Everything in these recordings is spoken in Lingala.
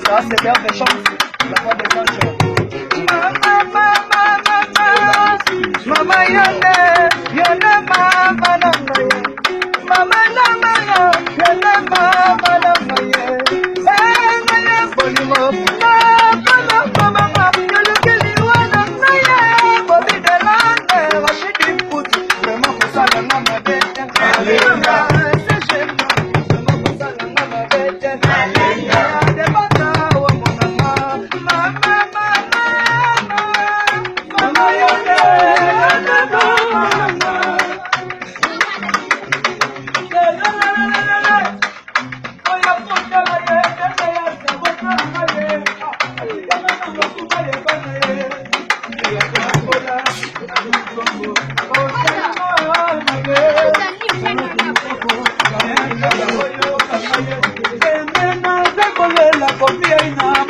Ça, c'est l'heure des chances, la voix des anges. Mama yone, yone mama namaye. Mama namaya, yone mama namaye. Naye bolimo, na mama, yole kiliwa namaye. Bobi de lande, Rashidi Puti, vraiment pour ça la mama bête. Hallelujah, c'est génial, vraiment pour ça la mama bête. Hallelujah.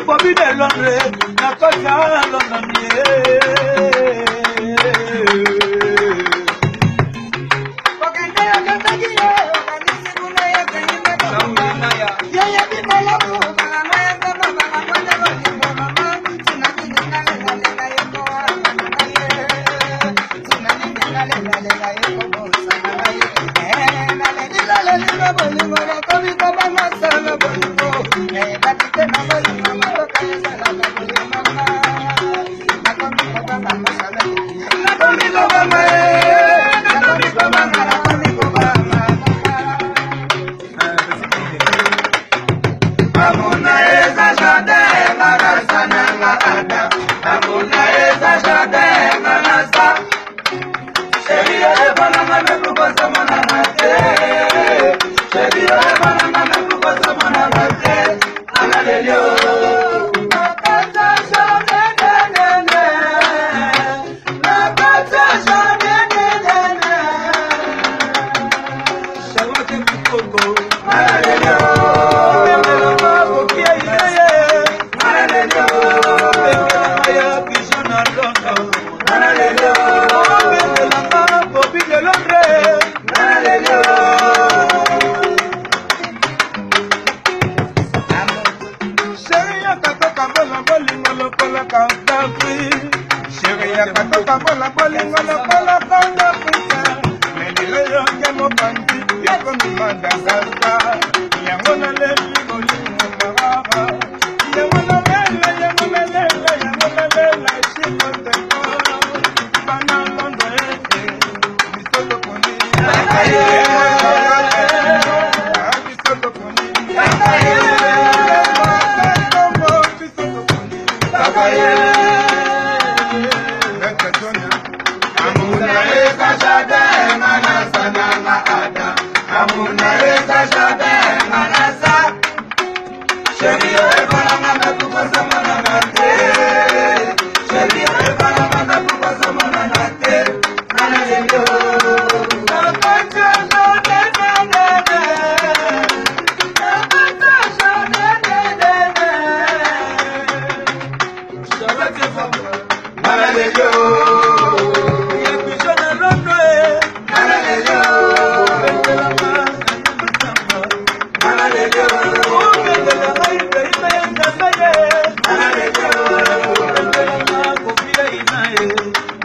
Bobby de Londres, la cosa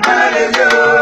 Hallelujah.